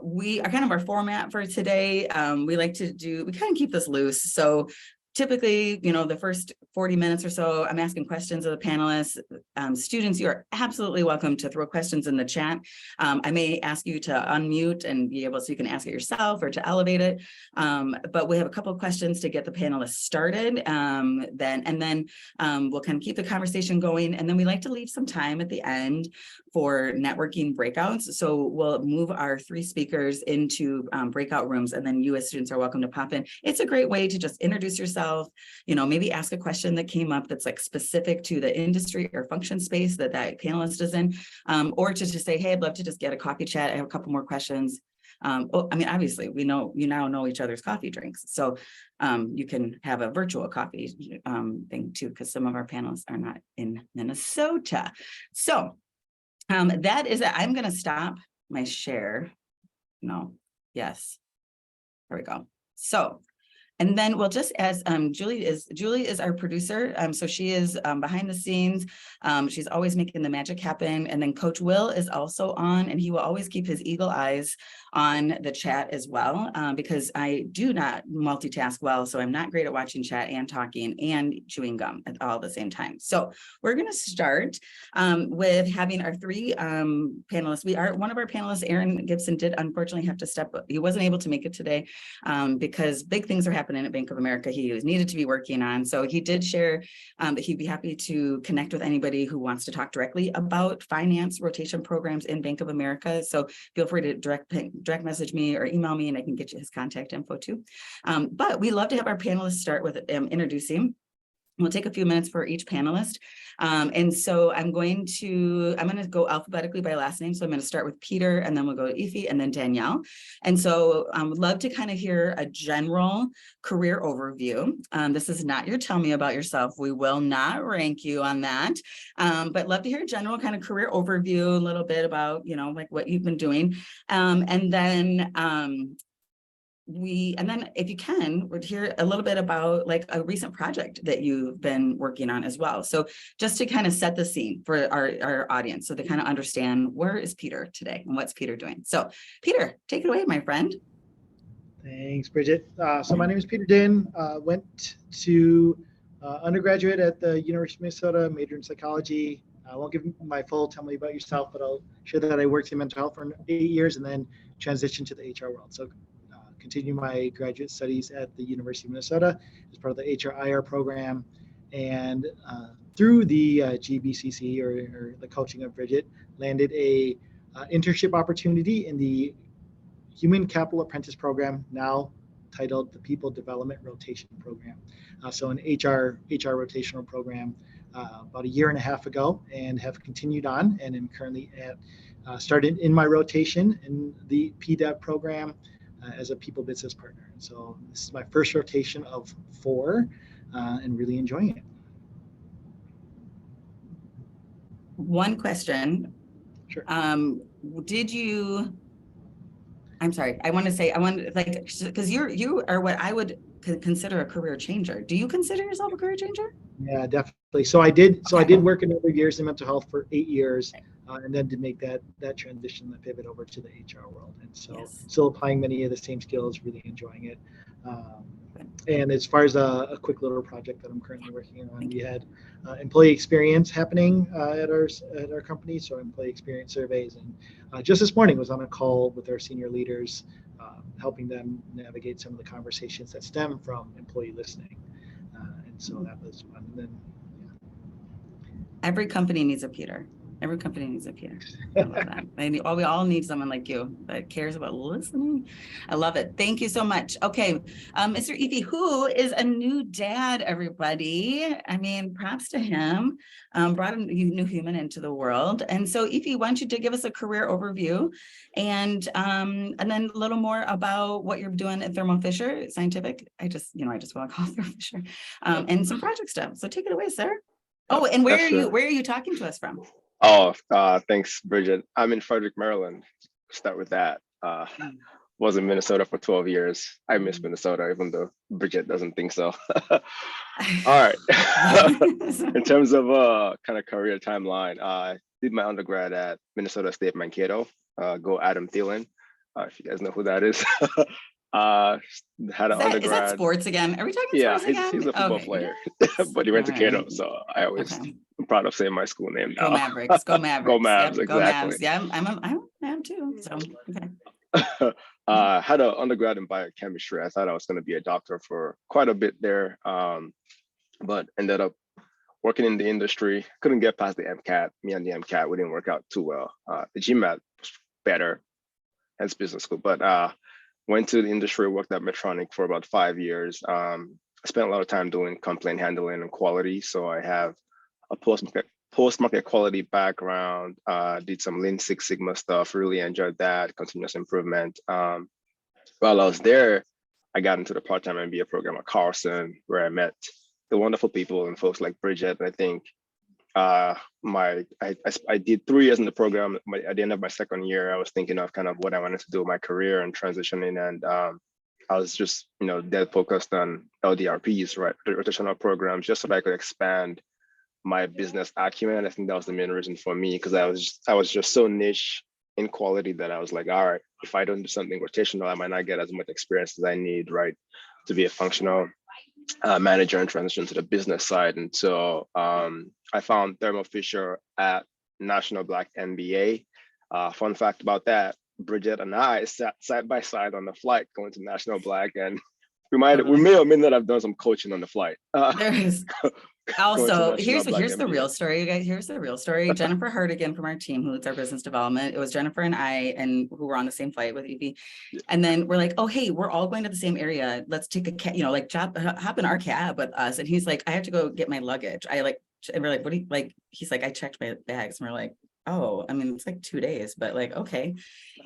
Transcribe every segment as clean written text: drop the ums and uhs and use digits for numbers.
we are kind of our format for today. We kind of keep this loose. So typically, the first 40 minutes or so, I'm asking questions of the panelists. Students, you are absolutely welcome to throw questions in the chat. I may ask you to unmute and be able so you can ask it yourself or to elevate it. But we have a couple of questions to get the panelists started. Then we'll kind of keep the conversation going. And then we like to leave some time at the end for networking breakouts. So we'll move our 3 speakers into breakout rooms, and then you as students are welcome to pop in. It's a great way to just introduce yourself, maybe ask a question that came up that's like specific to the industry or function space that panelist is in, or to just say, hey, I'd love to just get a coffee chat. I have a couple more questions. Obviously you now know each other's coffee drinks. So you can have a virtual coffee thing too, because some of our panelists are not in Minnesota. So that is it. I'm going to stop my share. Yes, there we go. So, and then we'll just, as Julie is our producer. So she is behind the scenes. She's always making the magic happen. And then Coach Will is also on, and he will always keep his eagle eyes on the chat as well, because I do not multitask well. So I'm not great at watching chat and talking and chewing gum at all the same time. So we're going to start with having our 3 panelists. One of our panelists, Aaron Gibson, did unfortunately have to step up. He wasn't able to make it today because big things are happening at Bank of America he was needed to be working on. So he did share that he'd be happy to connect with anybody who wants to talk directly about finance rotation programs in Bank of America. So feel free to direct message me or email me, and I can get you his contact info too. But we love to have our panelists start with introducing. We'll take a few minutes for each panelist. And so I'm going to go alphabetically by last name. So I'm going to start with Peter, and then we'll go to Ify, and then Danielle. And so I would love to kind of hear a general career overview. This is not your tell me about yourself. We will not rank you on that. But love to hear a general kind of career overview, a little bit about, like what you've been doing. And then if you can, we'd hear a little bit about like a recent project that you've been working on as well. So just to kind of set the scene for our audience, so they kind of understand where is Peter today and what's Peter doing. So Peter, take it away, my friend. Thanks, Bridget. So my name is Peter Din. Went to undergraduate at the University of Minnesota, majored in psychology. I won't give my full tell me about yourself, but I'll share that I worked in mental health for 8 years and then transitioned to the HR world. So continue my graduate studies at the University of Minnesota as part of the HR/IR program, and through the GBCC or the coaching of Brigette, landed a internship opportunity in the Human Capital Apprentice Program, now titled the People Development Rotation Program. So an HR rotational program about 1.5 years ago, and have continued on, and am currently started in my rotation in the PDEP program as a people business partner. And so this is my first rotation of 4 and really enjoying it. One question. Sure. I'm sorry, because you are what I would consider a career changer. Do you consider yourself a career changer? Yeah, definitely. So I did work a number of years in mental health for 8 years. And then to make that transition, the pivot over to the HR world. And so still applying many of the same skills, really enjoying it. And as far as a quick little project that I'm currently working on, we had employee experience happening at our company, so employee experience surveys. And just this morning was on a call with our senior leaders, helping them navigate some of the conversations that stem from employee listening. And so that was fun. And then, Every company needs a Peter. Every company needs a Peter. I love that. We all need someone like you that cares about listening. I love it. Thank you so much. Okay, Mr. Ify, who is a new dad, everybody. I mean, props to him. Brought a new human into the world. And so Ify, why don't you give us a career overview and then a little more about what you're doing at Thermo Fisher Scientific. I just want to call Thermo Fisher and some project stuff. So take it away, sir. Oh, and where are you talking to us from? Oh, thanks, Bridget. I'm in Frederick, Maryland. Start with that. Was in Minnesota for 12 years. I miss Minnesota, even though Brigette doesn't think so. All right. In terms of kind of career timeline, I did my undergrad at Minnesota State Mankato. Go Adam Thielen. if you guys know who that is. Had an Is that undergrad. sports again? Are we talking Yeah, sports again? he's a football Okay, player, yes. but he went to All Cato, right. so I always Okay. I'm proud of saying my school name Go now. Mavericks. Go Mavericks. Go Mavs, Yep, go exactly. Mavs. Yeah, I am too. So okay. Had an undergrad in biochemistry. I thought I was going to be a doctor for quite a bit there, but ended up working in the industry. Couldn't get past the MCAT. Me and the MCAT, we didn't work out too well. The GMAT was better, hence business school. But went to the industry, worked at Medtronic for about 5 years. I spent a lot of time doing complaint handling and quality. So I have a post-market quality background, did some Lean Six Sigma stuff, really enjoyed that, continuous improvement. While I was there, I got into the part-time MBA program at Carlson, where I met the wonderful people and folks like Brigette. I think I did 3 years in the program. At the end of my second year, I was thinking of kind of what I wanted to do with my career and transitioning. And I was just, dead focused on LDRPs, right, rotational programs, just so that I could expand my business acumen. I think that was the main reason for me, because I was just so niche in quality that I was like, all right, if I don't do something rotational, I might not get as much experience as I need, right, to be a functional manager and transition to the business side. And so I found Thermo Fisher at National Black MBA. Fun fact about that, Brigette and I sat side by side on the flight going to National Black, and we may or may not have done some coaching on the flight. There is. Also, here's MBA. the real story, you guys. Here's the real story. Jennifer Hardigan from our team, who leads our business development. It was Jennifer and I, and who were on the same flight with Evie. And then we're like, oh, hey, we're all going to the same area. Let's take a cab, hop in our cab with us. And he's like, I have to go get my luggage. And we're like, what do you like? He's like, I checked my bags. And we're like, oh, I mean, it's like 2 days, but like, okay.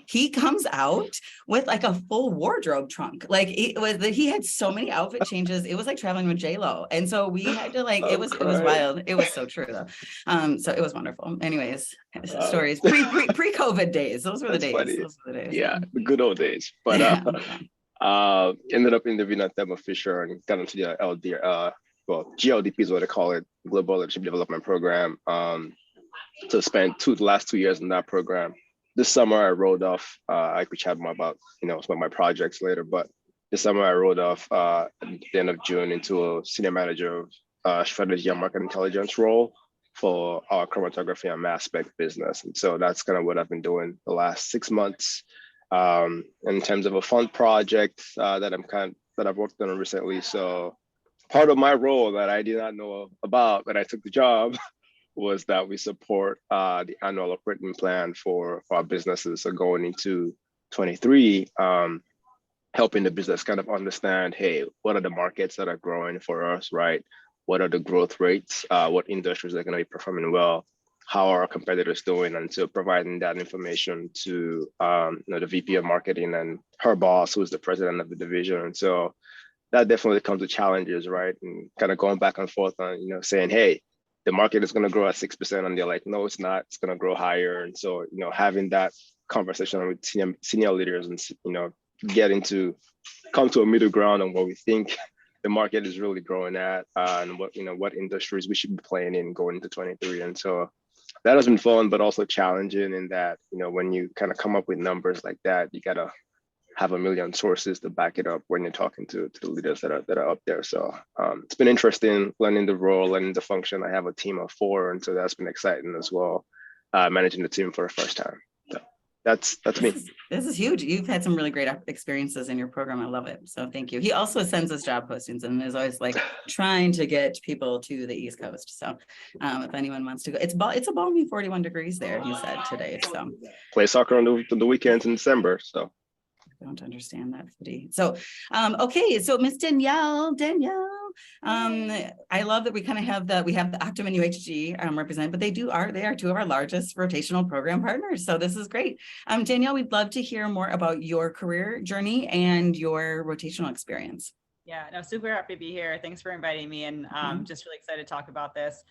He comes out with like a full wardrobe trunk. Like he had so many outfit changes. It was like traveling with J-Lo. And so we had to it was wild. It was so true though. So it was wonderful. Anyways, stories, pre-COVID days. Those were the days. Funny. Those were the days. Yeah, the good old days. But ended up interviewing at Thermo Fisher and got into the GLDP is what they call it, Global Leadership Development Program. So spent the last 2 years in that program. This summer I rolled off. I could chat more about some of my projects later, but this summer I rolled off at the end of June into a senior manager of strategy and market intelligence role for our chromatography and mass spec business. And so that's kind of what I've been doing the last 6 months. In terms of a fun project that I've worked on recently. So part of my role that I did not know about when I took the job was that we support the annual operating plan for our businesses. So going into 23, helping the business kind of understand, hey, what are the markets that are growing for us, right? What are the growth rates? What industries are going to be performing well? How are our competitors doing? And so providing that information to the VP of marketing and her boss, who's the president of the division. And so that definitely comes with challenges, right? And kind of going back and forth on, saying, hey, the market is going to grow at 6%, and they're like, no, it's not. It's going to grow higher. And so, having that conversation with senior leaders and come to a middle ground on what we think the market is really growing at, and what industries we should be playing in going into 23. And so that has been fun, but also challenging in that when you kind of come up with numbers like that, you gotta have a million sources to back it up when you're talking to the leaders that are up there. So it's been interesting learning the role and the function. I have a team of 4, and so that's been exciting as well, managing the team for the first time. So that's me. This is huge. You've had some really great experiences in your program. I love it. So thank you. He also sends us job postings and is always like trying to get people to the East Coast. So if anyone wants to go, it's a balmy 41 degrees there, he said today. So play soccer on the weekends in December. So I don't understand that city. So, okay. So Miss Danielle, I love that we kind of have we have the Optum and UHG represent, but they are 2 of our largest rotational program partners. So this is great. Danielle, we'd love to hear more about your career journey and your rotational experience. Yeah, no, super happy to be here. Thanks for inviting me, and just really excited to talk about this.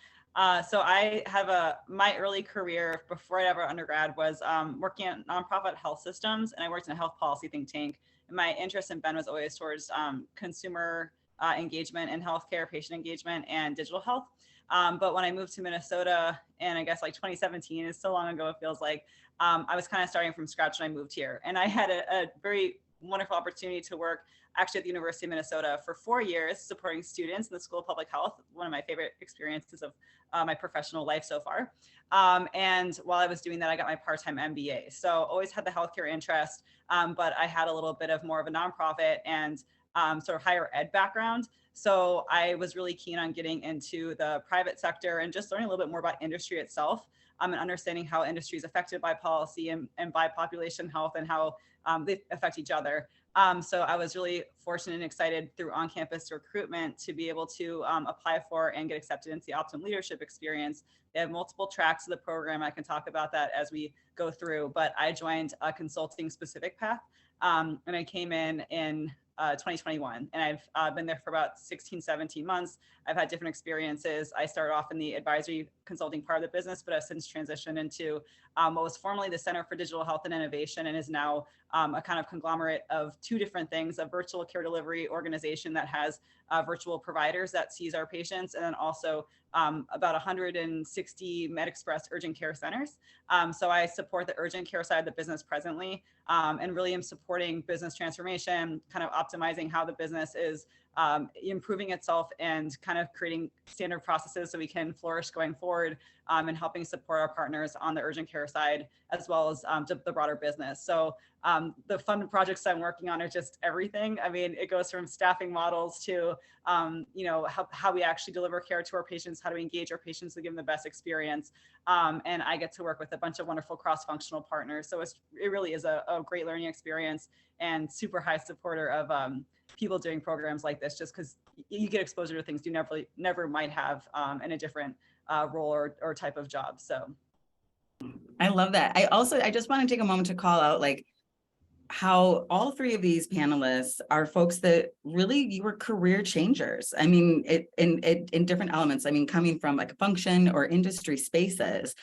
So I have my early career before I ever undergrad was working at nonprofit health systems, and I worked in a health policy think tank. And my interest in Ben was always towards consumer engagement in healthcare, patient engagement, and digital health. But when I moved to Minnesota, and I guess like 2017 is so long ago, it feels like, I was kind of starting from scratch when I moved here. And I had a very wonderful opportunity to work actually at the University of Minnesota for 4 years, supporting students in the School of Public Health, one of my favorite experiences of my professional life so far. And while I was doing that, I got my part-time MBA. So always had the healthcare interest, but I had a little bit of more of a nonprofit and sort of higher ed background. So I was really keen on getting into the private sector and just learning a little bit more about industry itself, and understanding how industry is affected by policy and by population health and how they affect each other. So I was really fortunate and excited through on-campus recruitment to be able to apply for and get accepted into the Optimum Leadership Experience. They have multiple tracks of the program. I can talk about that as we go through, but I joined a consulting specific path, and I came in 2021, and I've been there for about 16, 17 months. I've had different experiences. I started off in the advisory consulting part of the business, but I've since transitioned into what was formerly the Center for Digital Health and Innovation and is now a kind of conglomerate of two different things: a virtual care delivery organization that has virtual providers that sees our patients, and then also about 160 MedExpress urgent care centers. So I support the urgent care side of the business presently, and really am supporting business transformation, kind of optimizing how the business is improving itself and kind of creating standard processes so we can flourish going forward, and helping support our partners on the urgent care side, as well as the broader business. So the fun projects I'm working on are just everything. I mean, it goes from staffing models to, how we actually deliver care to our patients, how do we engage our patients to give them the best experience. And I get to work with a bunch of wonderful cross-functional partners. So it really is a great learning experience, and super high supporter of people doing programs like this, just because you get exposure to things you never might have in a different role or type of job. So I love that. I just want to take a moment to call out like how all three of these panelists are folks that really, you were career changers. I mean, in different elements. I mean, coming from like function or industry spaces.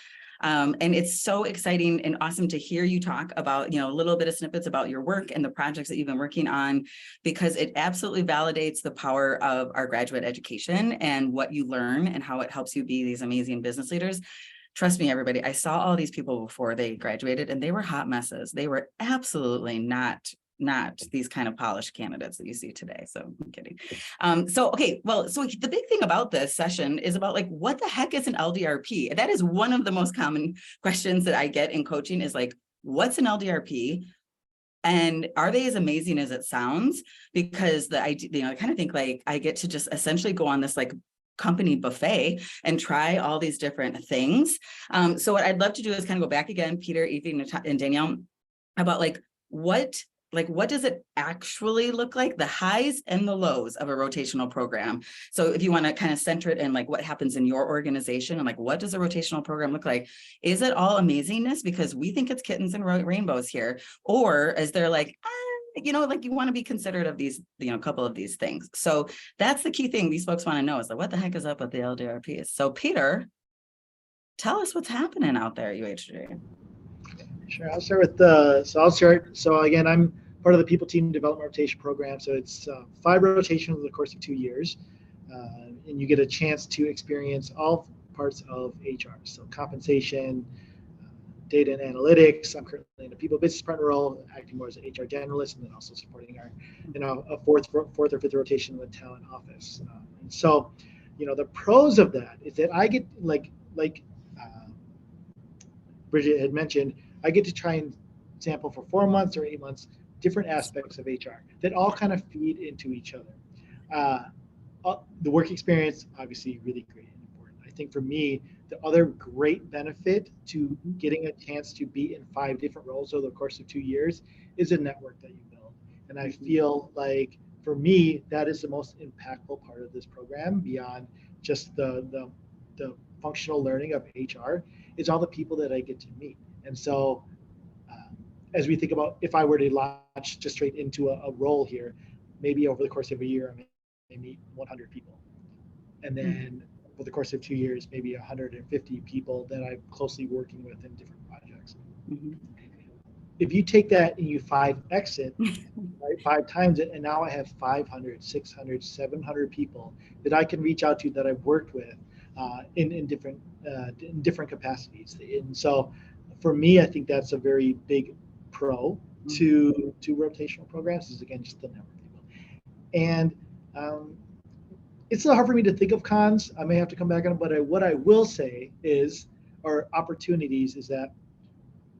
And it's so exciting and awesome to hear you talk about, a little bit of snippets about your work and the projects that you've been working on, because it absolutely validates the power of our graduate education and what you learn and how it helps you be these amazing business leaders. Trust me, everybody, I saw all these people before they graduated and they were hot messes. They were absolutely not these kind of polished candidates that you see today. So I'm kidding. So the big thing about this session is about like, what the heck is an LDRP? That is one of the most common questions that I get in coaching is like, what's an LDRP? And are they as amazing as it sounds? Because I kind of think like I get to just essentially go on this like company buffet and try all these different things. So what I'd love to do is kind of go back again, Peter, Evie, and Danielle, about what does it actually look like, the highs and the lows of a rotational program? So if you want to kind of center it in like what happens in your organization and like, what does a rotational program look like? Is it all amazingness because we think it's kittens and rainbows here? Or is there like, you want to be considerate of these, a couple of these things. So that's the key thing these folks want to know is like, what the heck is up with the LDRPs? So Peter, tell us what's happening out there at UHG. Sure, I'll start with So again, I'm part of the People Team Development Rotation Program. So it's 5 rotations over the course of 2 years. And you get a chance to experience all parts of HR. So compensation, data and analytics. I'm currently in a people business partner role, acting more as an HR generalist, and then also supporting our, a fourth or fifth rotation with talent office. And so, the pros of that is that I get like Brigette had mentioned, I get to try and sample for 4 months or 8 months different aspects of HR that all kind of feed into each other. The work experience, obviously, really great and important. I think for me, the other great benefit to getting a chance to be in 5 different roles over the course of 2 years is a network that you build. And I feel like for me, that is the most impactful part of this program beyond just the functional learning of HR, is all the people that I get to meet. And so as we think about if I were to launch just straight into a role here, maybe over the course of a year, I may meet 100 people. And then over the course of 2 years, maybe 150 people that I'm closely working with in different projects. Mm-hmm. If you take that and you 5x it, right, 5 times it, and now I have 500, 600, 700 people that I can reach out to that I've worked with in different capacities. And so for me, I think that's a very big pro to rotational programs, is again just the number of people. And it's a little hard for me to think of cons. I may have to come back on it, but what I will say is, or opportunities, is that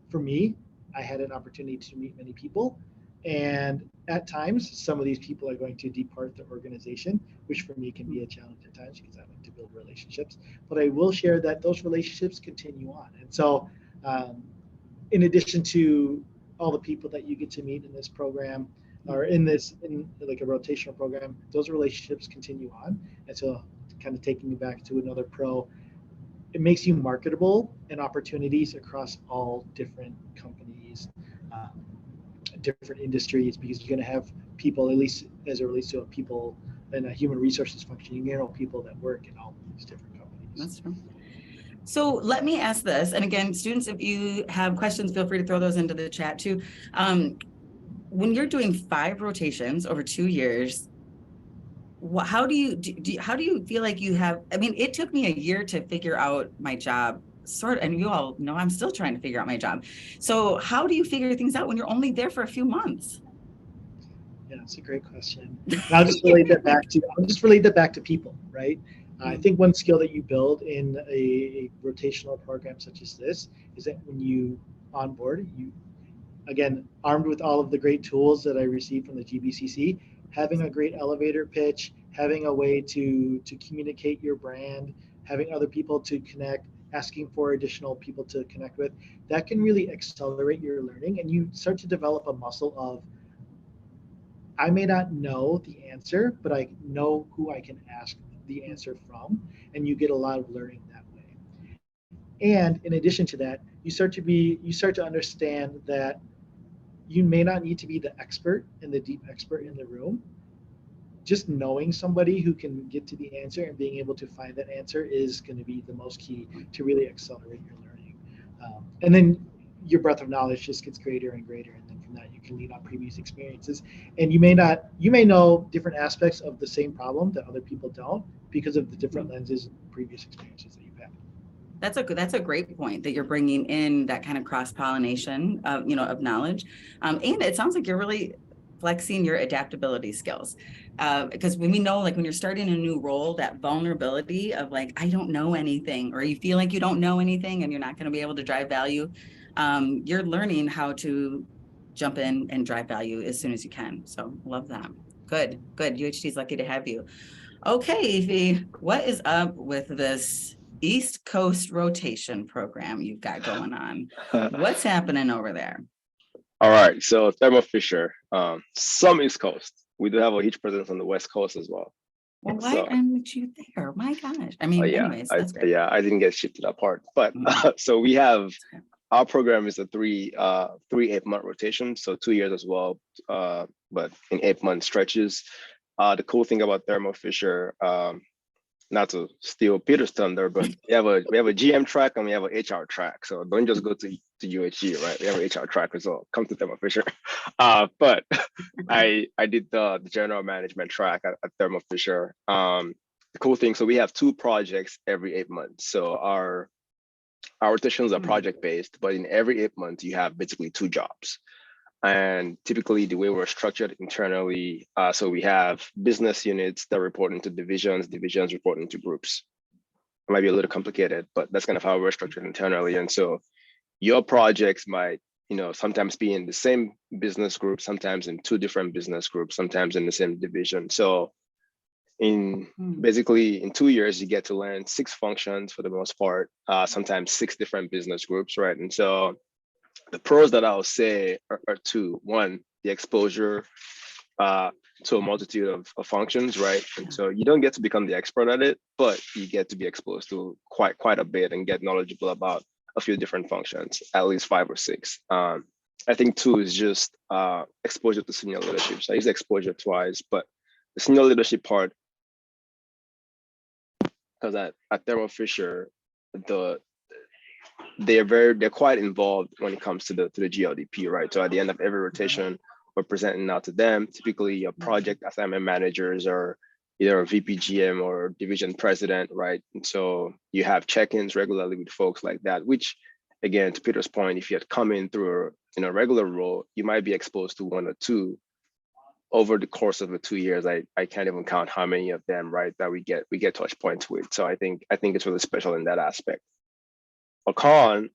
for me, I had an opportunity to meet many people. And at times, some of these people are going to depart the organization, which for me can be a challenge at times because I like to build relationships. But I will share that those relationships continue on. And so, in addition to all the people that you get to meet in this program, or in like a rotational program, those relationships continue on. And so, kind of taking you back to another pro, it makes you marketable and opportunities across all different companies, different industries, because you're going to have people, at least as it relates to people in a human resources function, you know, people that work in all these different companies. That's true. So let me ask this, and again, students, if you have questions, feel free to throw those into the chat too. When you're doing 5 rotations over 2 years, how do you feel like you have? I mean, it took me a year to figure out my job, and you all know I'm still trying to figure out my job. So how do you figure things out when you're only there for a few months? Yeah, it's a great question. I'll just relate that back to people, right? I think one skill that you build in a rotational program such as this is that when you onboard, you, again, armed with all of the great tools that I received from the GBCC, having a great elevator pitch, having a way to communicate your brand, having other people to connect, asking for additional people to connect with, that can really accelerate your learning. And you start to develop a muscle of, I may not know the answer, but I know who I can ask the answer from, and you get a lot of learning that way. And in addition to that, you start to understand that you may not need to be the expert and the deep expert in the room. Just knowing somebody who can get to the answer and being able to find that answer is going to be the most key to really accelerate your learning. And then your breadth of knowledge just gets greater and greater. And then from that, you can lean on previous experiences. And you may know different aspects of the same problem that other people don't because of the different lenses and previous experiences that you've had. That's a great point, that you're bringing in that kind of cross-pollination of, of knowledge. And it sounds like you're really flexing your adaptability skills. Because when we know, like when you're starting a new role, that vulnerability of like, I don't know anything, or you feel like you don't know anything and you're not going to be able to drive value. You're learning how to jump in and drive value as soon as you can. So love that. Good. UHT is lucky to have you. Okay, Ify, what is up with this East Coast rotation program you've got going on? What's happening over there? All right, so Thermo Fisher, some East Coast. We do have a huge presence on the West Coast as well. Well, why aren't you there? My gosh. I mean, anyways, that's great. Yeah, I didn't get shipped to that part. But so we have, our program is a 3 8-month rotation, so 2 years as well, but in 8-month stretches. The cool thing about Thermo Fisher, not to steal Peter's thunder, but we have a GM track and we have an HR track. So don't just go to UHG, right? We have an HR track as well. Come to Thermo Fisher. But I did the general management track at Thermo Fisher. The cool thing, so we have 2 projects every 8 months. So our rotations are project based, but in every 8 months you have basically 2 jobs. And typically the way we're structured internally, so we have business units that report into divisions report into groups. It might be a little complicated, but that's kind of how we're structured internally. And so your projects might, sometimes be in the same business group, sometimes in 2 different business groups, sometimes in the same division. So basically in 2 years, you get to learn 6 functions for the most part, sometimes 6 different business groups, right? And so the pros that I'll say are 2. 1, the exposure to a multitude of functions, right? And so you don't get to become the expert at it, but you get to be exposed to quite a bit and get knowledgeable about a few different functions, at least 5 or 6. I think 2 is just exposure to senior leadership. So I use exposure twice, but the senior leadership part, because at Thermo Fisher, they're quite involved when it comes to the GLDP, right? So at the end of every rotation, we're presenting out to them. Typically, your project assignment managers are either a VPGM or division president, right? And so you have check-ins regularly with folks like that, which again, to Peter's point, if you had come in through a regular role, you might be exposed to one or two. Over the course of the 2 years, I can't even count how many of them, right, that we get touch points with. So I think it's really special in that aspect. A con,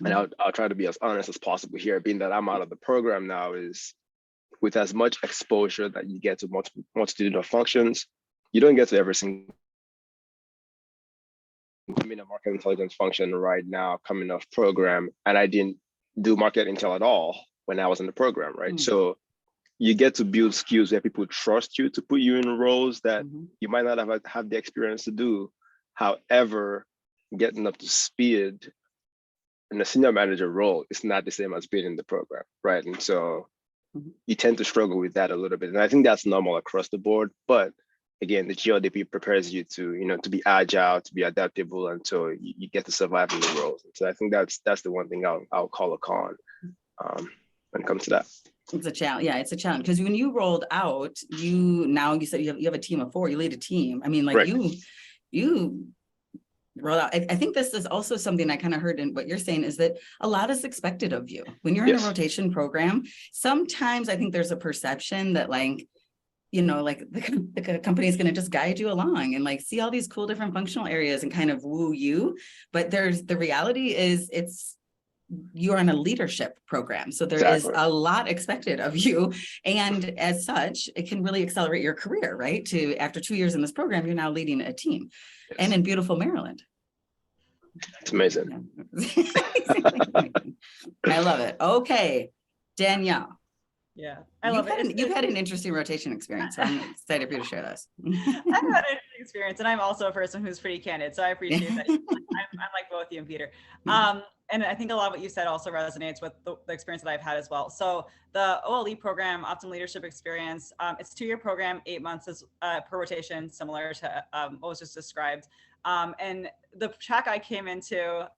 and I'll try to be as honest as possible here, being that I'm out of the program now, is with as much exposure that you get to multitude of functions, you don't get to every single. I'm in a market intelligence function right now, coming off program, and I didn't do market intel at all when I was in the program, right? So you get to build skills where people trust you to put you in roles that you might not have the experience to do. However, getting up to speed in a senior manager role is not the same as being in the program, right? And so you tend to struggle with that a little bit. And I think that's normal across the board. But again, the GLDP prepares you to, to be agile, to be adaptable, and so you get to survive in the roles. So I think that's the one thing I'll call a con when it comes to that. It's a challenge. Yeah, it's a challenge because when you rolled out, you said you have a team of 4. You lead a team. I mean, like right. you roll out. I think this is also something I kind of heard in what you're saying is that a lot is expected of you when you're in a rotation program. Sometimes I think there's a perception that like the company is going to just guide you along and like see all these cool different functional areas and kind of woo you. But the reality is you're on a leadership program. So there is a lot expected of you. And as such, it can really accelerate your career, right? After 2 years in this program, you're now leading a team and in beautiful Maryland. It's amazing. I love it. Okay, Danielle. Yeah, I love it. You've had an interesting rotation experience. So I'm excited for you to share this. I've had an interesting experience, and I'm also a person who's pretty candid, so I appreciate that. I'm like both you and Peter. And I think a lot of what you said also resonates with the experience that I've had as well. So the OLE program, Optimum Leadership Experience, it's a 2-year program, 8 months is, per rotation, similar to what was just described. And the track I came into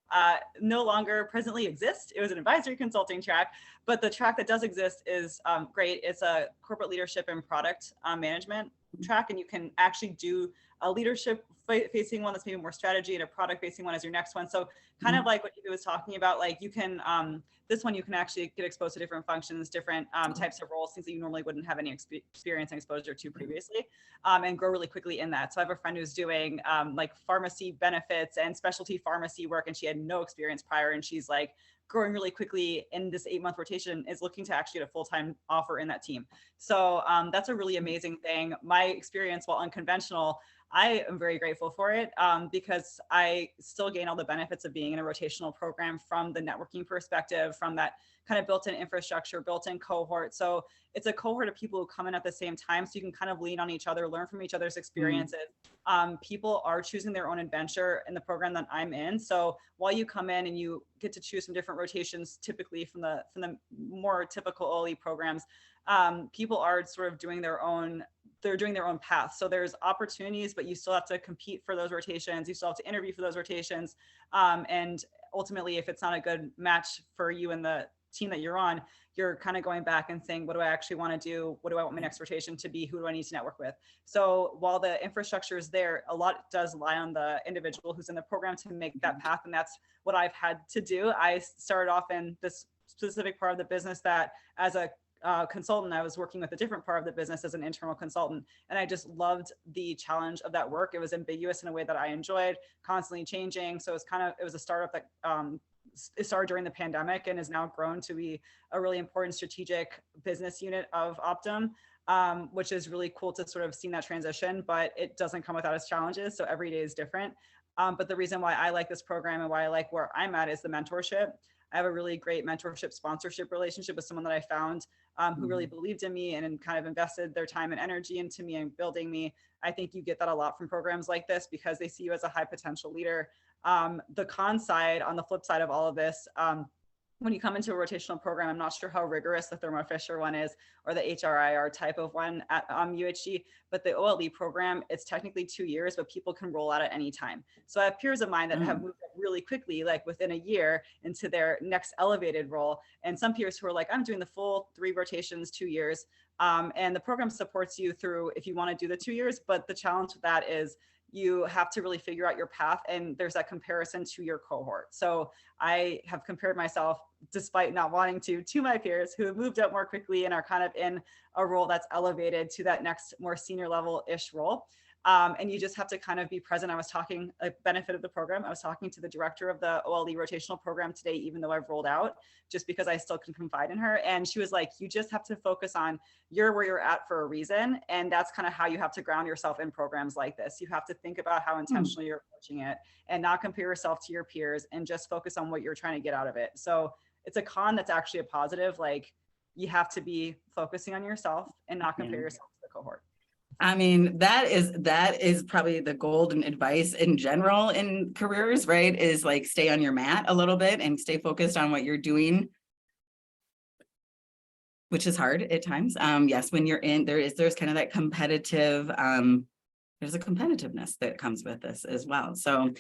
no longer presently exists. It was an advisory consulting track, but the track that does exist is great. It's a corporate leadership and product management track, and you can actually do a leadership facing one that's maybe more strategy and a product facing one as your next one. So kind of like what he was talking about, like you can, this one you can actually get exposed to different functions, different types of roles, things that you normally wouldn't have any experience and exposure to previously, and grow really quickly in that. So I have a friend who's doing like pharmacy benefits and specialty pharmacy work, and she had no experience prior, and she's like growing really quickly in this 8-month rotation, is looking to actually get a full-time offer in that team. So that's a really amazing thing. My experience, while unconventional, I am very grateful for it because I still gain all the benefits of being in a rotational program from the networking perspective, from that kind of built-in infrastructure, built-in cohort. So it's a cohort of people who come in at the same time, so you can kind of lean on each other, learn from each other's experiences. People are choosing their own adventure in the program that I'm in. So while you come in and you get to choose some different rotations, typically from the more typical OLE programs, people are sort of doing their own path. So there's opportunities, but you still have to compete for those rotations. You still have to interview for those rotations. And ultimately, if it's not a good match for you and the team that you're on, you're kind of going back and saying, what do I actually want to do? What do I want my next rotation to be? Who do I need to network with? So while the infrastructure is there, a lot does lie on the individual who's in the program to make that path. And that's what I've had to do. I started off in this specific part of the business that as a consultant, I was working with a different part of the business as an internal consultant. And I just loved the challenge of that work. It was ambiguous in a way that I enjoyed, constantly changing. So it was a startup that it started during the pandemic and has now grown to be a really important strategic business unit of Optum, which is really cool to sort of see that transition, but it doesn't come without its challenges. So every day is different. But the reason why I like this program and why I like where I'm at is the mentorship. I have a really great mentorship sponsorship relationship with someone that I found who really believed in me and kind of invested their time and energy into me and building me. I think you get that a lot from programs like this because they see you as a high potential leader. The con side, on the flip side of all of this, when you come into a rotational program, I'm not sure how rigorous the Thermo Fisher one is or the HRIR type of one at UHG, but the OLE program, it's technically 2 years, but people can roll out at any time. So I have peers of mine that have moved up really quickly, like within a year, into their next elevated role. And some peers who are like, I'm doing the full 3 rotations, 2 years. And the program supports you through if you want to do the 2 years, but the challenge with that is you have to really figure out your path, and there's that comparison to your cohort. So I have compared myself, despite not wanting to my peers who have moved up more quickly and are kind of in a role that's elevated to that next more senior level-ish role. And you just have to kind of be present. I was talking, a benefit of the program, I was talking to the director of the OLE rotational program today, even though I've rolled out, just because I still can confide in her. And she was like, you just have to focus on you're where you're at for a reason. And that's kind of how you have to ground yourself in programs like this. You have to think about how intentionally you're approaching it and not compare yourself to your peers and just focus on what you're trying to get out of it. So it's a con that's actually a positive. Like, you have to be focusing on yourself and not compare yourself to the cohort. I mean, that is probably the golden advice in general in careers, right? Is like, stay on your mat a little bit and stay focused on what you're doing, which is hard at times. Yes, when you're in, there's kind of that competitive, there's a competitiveness that comes with this as well. So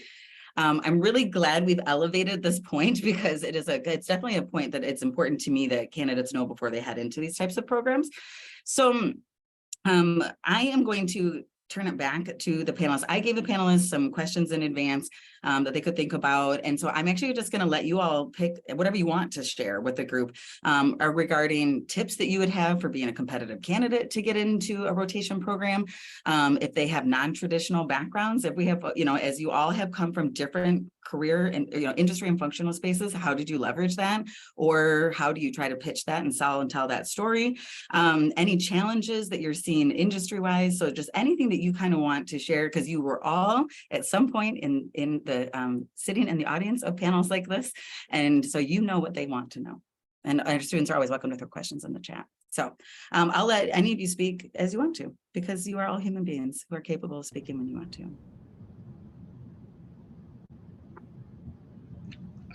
I'm really glad we've elevated this point, because it's definitely a point that it's important to me that candidates know before they head into these types of programs. So I am going to turn it back to the panelists. I gave the panelists some questions in advance that they could think about. And so I'm actually just going to let you all pick whatever you want to share with the group regarding tips that you would have for being a competitive candidate to get into a rotation program. If they have non-traditional backgrounds, if we have, as you all have come from different career and industry and functional spaces, how did you leverage that? Or how do you try to pitch that and sell and tell that story? Any challenges that you're seeing industry-wise? So just anything that you kind of want to share, because you were all at some point in the sitting in the audience of panels like this, and so you know what they want to know. And our students are always welcome to throw questions in the chat. So I'll let any of you speak as you want to, because you are all human beings who are capable of speaking when you want to.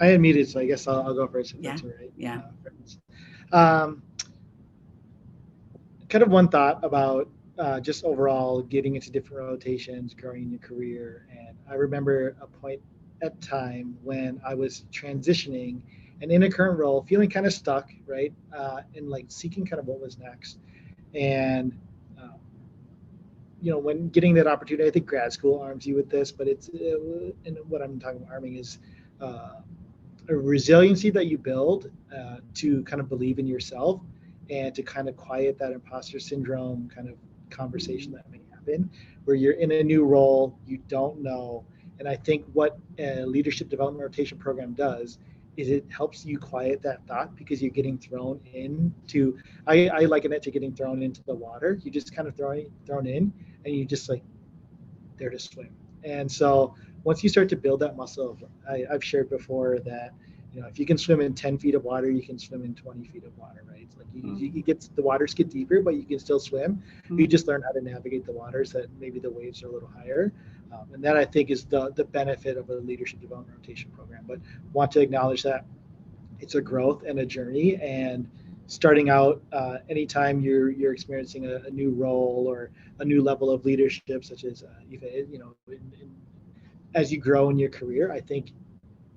I am muted, so I guess I'll go first. If Yeah. That's all right. Yeah. Kind of one thought about just overall getting into different rotations, growing your career. And I remember a point at time when I was transitioning and in a current role, feeling kind of stuck, right? And like seeking kind of what was next. And when getting that opportunity, I think grad school arms you with this, but and what I'm talking about arming is a resiliency that you build to kind of believe in yourself and to kind of quiet that imposter syndrome kind of conversation that may happen, where you're in a new role, you don't know. And I think what a leadership development rotation program does is it helps you quiet that thought, because you're getting thrown into, I liken it to getting thrown into the water. You just kind of thrown in, and you just like there to swim. And so once you start to build that muscle, I've shared before that, if you can swim in 10 feet of water, you can swim in 20 feet of water, right? It's like the waters get deeper, but you can still swim. You just learn how to navigate the waters that maybe the waves are a little higher. And that, I think, is the benefit of a leadership development rotation program. But want to acknowledge that it's a growth and a journey, and starting out anytime you're experiencing a new role or a new level of leadership, such as as you grow in your career, I think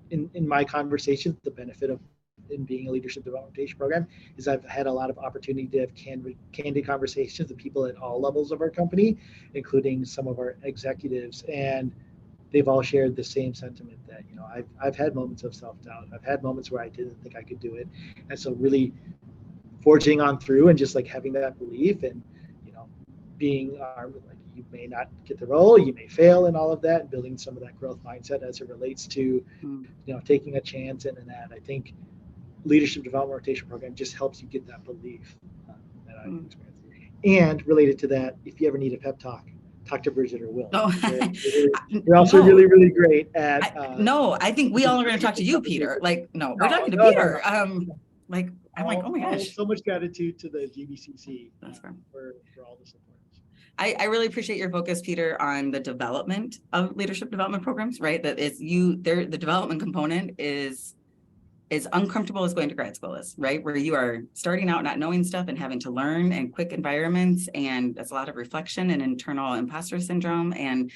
in my conversations, the benefit of in being a leadership development rotation program is I've had a lot of opportunity to have candid conversations with people at all levels of our company, including some of our executives, and they've all shared the same sentiment that I've had moments of self-doubt. I've had moments where I didn't think I could do it, and so really forging on through and just like having that belief and being armed with, like, you may not get the role, you may fail, and all of that, and building some of that growth mindset as it relates to taking a chance and that. I think leadership development rotation program just helps you get that belief that I've experienced. And related to that, if you ever need a pep talk to Brigette or Will. You're also really, really great at I think we all are going to talk to you, Peter. Like, no, we're talking to Peter. Like, I'm like, oh my gosh. So much gratitude to the CBCC for all the support. I really appreciate your focus, Peter, on the development of leadership development programs, right? That is the development component is as uncomfortable as going to grad school is, right? Where you are starting out not knowing stuff and having to learn in quick environments. And that's a lot of reflection and internal imposter syndrome and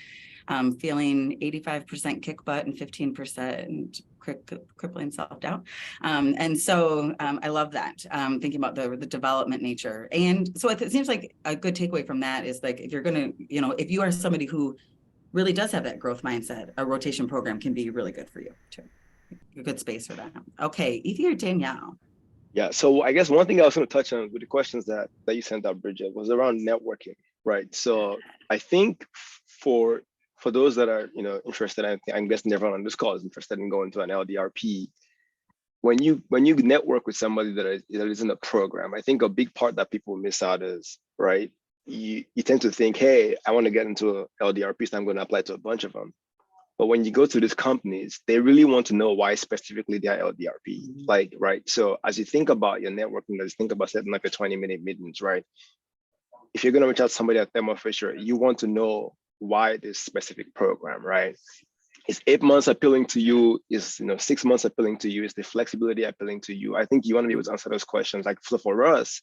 feeling 85% kick butt and 15% crippling self-doubt. And so I love that, thinking about the development nature. And so it seems like a good takeaway from that is like, if you're going to, you know, if you are somebody who really does have that growth mindset, a rotation program can be really good for you too. A good space for that. Okay, Evie or Danielle? Yeah, so I guess one thing I was going to touch on with the questions that you sent out, Bridget, was around networking, right? So I think for those that are, you know, interested, I'm guessing everyone on this call is interested in going to an LDRP. When you network with somebody that is in a program, I think a big part that people miss out is, right, you tend to think, hey, I want to get into a LDRP, so I'm going to apply to a bunch of them. But when you go to these companies, they really want to know why specifically they are LDRP, like, right? So as you think about your networking, as you think about setting up your 20-minute meetings, right? If you're going to reach out to somebody at Thermo Fisher, you want to know why this specific program, right? Is 8 months appealing to you? Is, you know, 6 months appealing to you? Is the flexibility appealing to you? I think you want to be able to answer those questions. Like, so for us,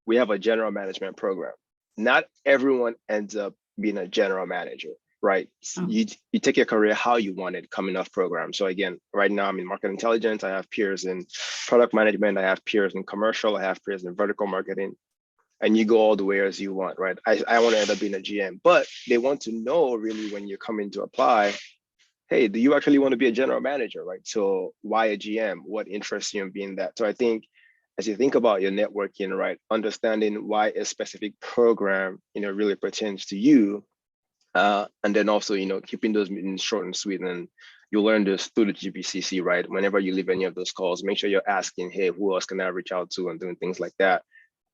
we have a general management program. Not everyone ends up being a general manager, right? You take your career how you want it coming off program. So again, right now I'm in market intelligence. I have peers in product management. I have peers in commercial. I have peers in vertical marketing. And you go all the way as you want, right? I want to end up being a GM, but they want to know really when you're coming to apply, hey, do you actually want to be a general manager, right? So why a GM? What interests you in being that? So I think as you think about your networking, right, understanding why a specific program, you know, really pertains to you, and then also, you know, keeping those meetings short and sweet. And you'll learn this through the GBCC, right? Whenever you leave any of those calls, make sure you're asking, hey, who else can I reach out to, and doing things like that.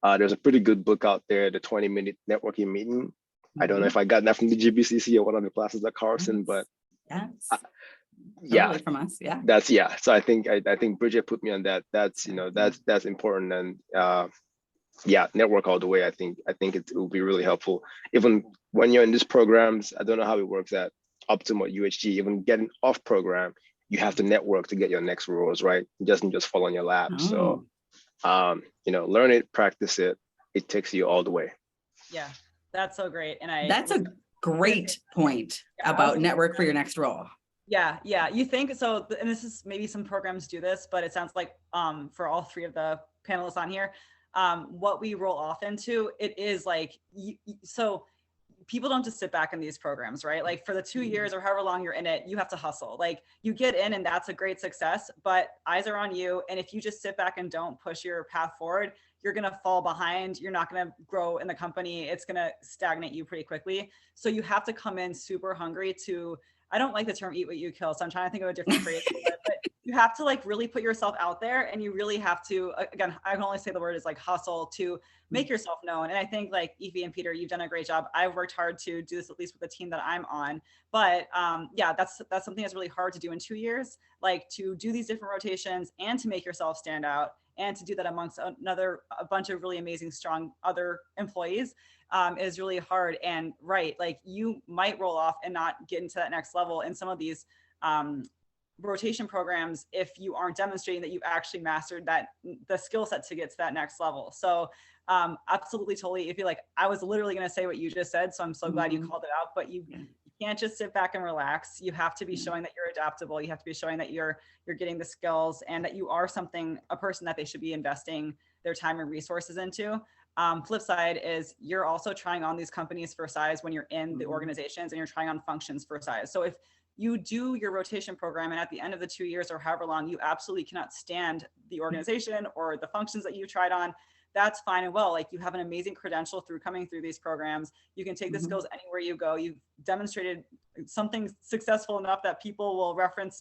There's a pretty good book out there, the 20-minute networking meeting. I don't know if I got that from the GBCC or one of the classes at Carlson, but yeah, totally from us, yeah. That's So I think Bridget put me on that. That's, you know, that's important. And yeah, network all the way. I think it will be really helpful. Even when you're in these programs, I don't know how it works at Optum or UHG. Even getting off program, you have to network to get your next roles, right? It doesn't just fall on your lap. So you know, learn it, practice it. It takes you all the way. Yeah, that's so great. And that's a great point about network for your next role. Yeah. You think so, and this is maybe some programs do this, but it sounds like for all three of the panelists on here, what we roll off into, it is like, so people don't just sit back in these programs, right? Like for the 2 years or however long you're in it, you have to hustle. Like you get in and that's a great success, but eyes are on you. And if you just sit back and don't push your path forward, you're going to fall behind. You're not going to grow in the company. It's going to stagnate you pretty quickly. So you have to come in super hungry to, I don't like the term eat what you kill. So I'm trying to think of a different phrase, but you have to like really put yourself out there, and you really have to, again, I can only say the word is like hustle to make yourself known. And I think like Evie and Peter, you've done a great job. I've worked hard to do this, at least with the team that I'm on. But yeah, that's something that's really hard to do in 2 years, like to do these different rotations and to make yourself stand out and to do that amongst a bunch of really amazing, strong other employees. Is really hard. And right, like you might roll off and not get into that next level in some of these rotation programs if you aren't demonstrating that you've actually mastered the skill set to get to that next level. So absolutely, totally. If you like, I was literally going to say what you just said, so I'm so glad you called it out. But you can't just sit back and relax. You have to be showing that you're adaptable. You have to be showing that you're getting the skills and that you are a person that they should be investing their time and resources into. Flip side is you're also trying on these companies for size when you're in the organizations, and you're trying on functions for size. So if you do your rotation program and at the end of the 2 years or however long, you absolutely cannot stand the organization or the functions that you tried on, that's fine and well. Like you have an amazing credential through coming through these programs. You can take the skills anywhere you go. You've demonstrated something successful enough that people will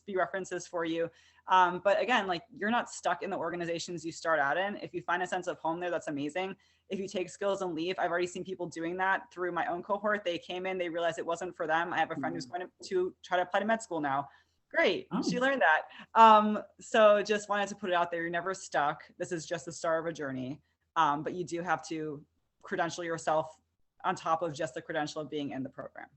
be references for you. But again, like you're not stuck in the organizations you start out in. If you find a sense of home there, that's amazing. If you take skills and leave, I've already seen people doing that through my own cohort. They came in, they realized it wasn't for them. I have a friend who's going to try to apply to med school now. Great, she learned that. So just wanted to put it out there. You're never stuck. This is just the start of a journey. But you do have to credential yourself on top of just the credential of being in the program.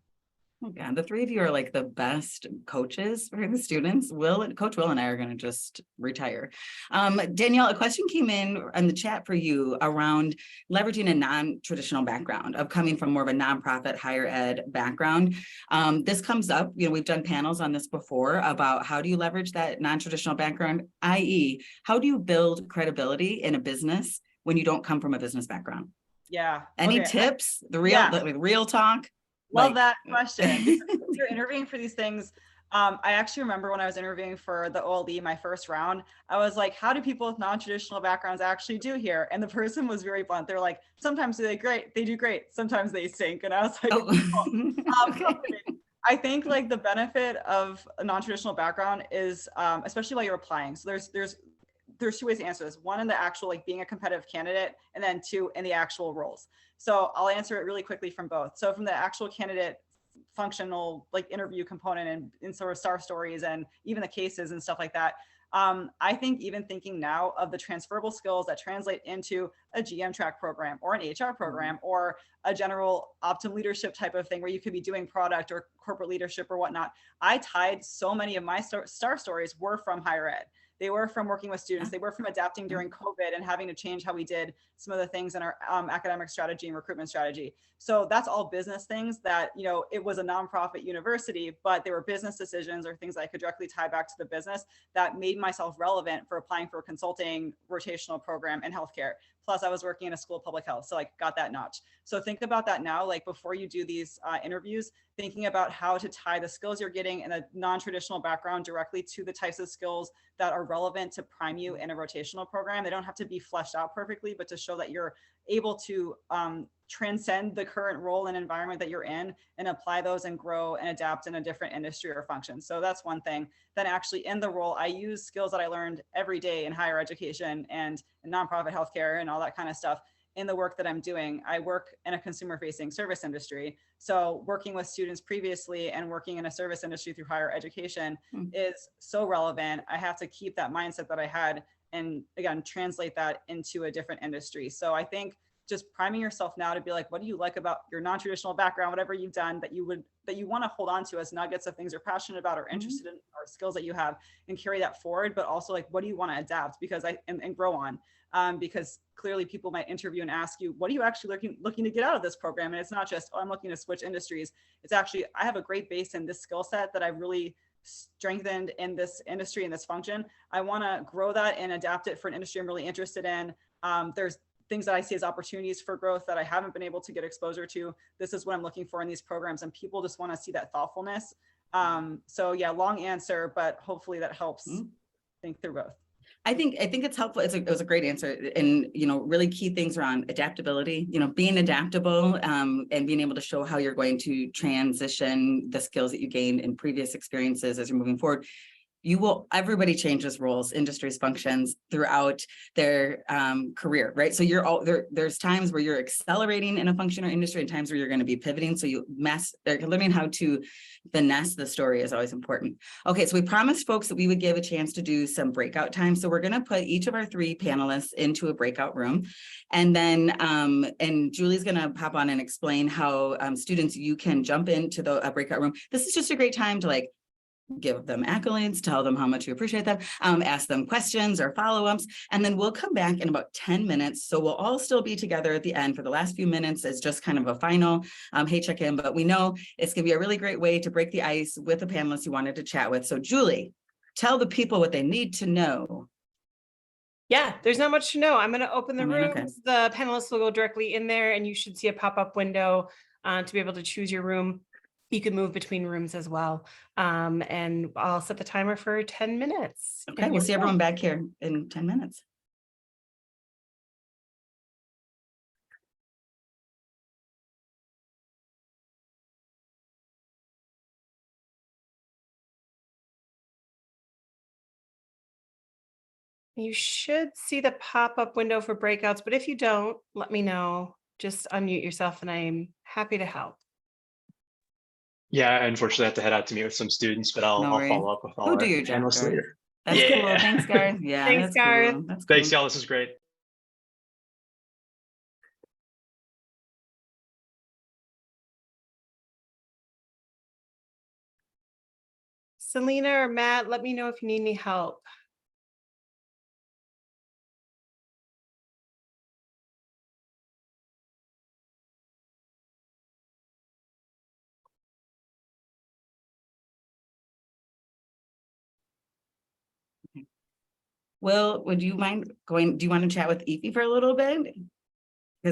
Oh God, the three of you are like the best coaches for the students. Coach Will and I are going to just retire. Danielle, a question came in the chat for you around leveraging a non-traditional background of coming from more of a nonprofit higher ed background. This comes up, we've done panels on this before about how do you leverage that non-traditional background, i.e. how do you build credibility in a business when you don't come from a business background? Yeah. Any Okay. tips? The real talk? Love that question. Because when you're interviewing for these things, I actually remember when I was interviewing for the OLE, my first round, I was like, how do people with non-traditional backgrounds actually do here? And the person was very blunt. They're like, sometimes they do great. Sometimes they stink. And I was like, Okay. I think like the benefit of a non-traditional background is, especially while you're applying. So there's two ways to answer this. One, in the actual like being a competitive candidate, and then two, in the actual roles. So I'll answer it really quickly from both. So from the actual candidate functional like interview component and sort of star stories and even the cases and stuff like that. I think even thinking now of the transferable skills that translate into a GM track program or an HR program or a general Optum leadership type of thing where you could be doing product or corporate leadership or whatnot. I tied so many of my star stories were from higher ed. They were from working with students. They were from adapting during COVID and having to change how we did some of the things in our academic strategy and recruitment strategy. So that's all business things that, it was a nonprofit university, but there were business decisions or things that I could directly tie back to the business that made myself relevant for applying for a consulting rotational program in healthcare. Plus I was working in a school of public health. So like got that notch. So think about that now, like before you do these interviews, thinking about how to tie the skills you're getting in a non-traditional background directly to the types of skills that are relevant to prime you in a rotational program. They don't have to be fleshed out perfectly, but to show that you're able to transcend the current role and environment that you're in and apply those and grow and adapt in a different industry or function. So that's one thing. Then actually in the role, I use skills that I learned every day in higher education and in nonprofit healthcare and all that kind of stuff in the work that I'm doing. I work in a consumer facing service industry. So working with students previously and working in a service industry through higher education is so relevant. I have to keep that mindset that I had and again, translate that into a different industry. So I think just priming yourself now to be like, what do you like about your non-traditional background, whatever you've done that you want to hold on to as nuggets of things you're passionate about or interested in or skills that you have and carry that forward. But also like, what do you want to adapt because and grow on? Because clearly people might interview and ask you, what are you actually looking to get out of this program? And it's not just, oh, I'm looking to switch industries. It's actually, I have a great base in this skill set that I've really strengthened in this industry and this function. I want to grow that and adapt it for an industry I'm really interested in. There's things that I see as opportunities for growth that I haven't been able to get exposure to. This is what I'm looking for in these programs, and people just want to see that thoughtfulness. So yeah, long answer, but hopefully that helps think through both. I think it's helpful. It was a great answer, and really key things around adaptability. Being adaptable and being able to show how you're going to transition the skills that you gained in previous experiences as you're moving forward. Everybody changes roles, industries, functions throughout their career, right? So there's times where you're accelerating in a function or industry and times where you're going to be pivoting. So learning how to finesse the story is always important. Okay, so we promised folks that we would give a chance to do some breakout time. So we're going to put each of our three panelists into a breakout room. And then, and Julie's going to pop on and explain how students, you can jump into the breakout room. This is just a great time to give them accolades, tell them how much you appreciate them, ask them questions or follow-ups, and then we'll come back in about 10 minutes. So we'll all still be together at the end for the last few minutes as just kind of a final hey check-in, but we know it's gonna be a really great way to break the ice with the panelists you wanted to chat with. So Julie, tell the people what they need to know. Yeah, there's not much to know. I'm gonna open the rooms. Okay. The panelists will go directly in there and you should see a pop-up window to be able to choose your room. You can move between rooms as well. And I'll set the timer for 10 minutes. Okay, we'll see everyone back here in 10 minutes. You should see the pop-up window for breakouts, but if you don't, let me know. Just unmute yourself and I'm happy to help. Yeah, I unfortunately have to head out to meet with some students, but I'll follow up with all our panelists later. That's cool. Thanks, Garth. Yeah, thanks, Garth. Cool. That's Thanks, cool. y'all. This is great. Selena or Matt, let me know if you need any help. Will, would you mind going, do you want to chat with Efi for a little bit?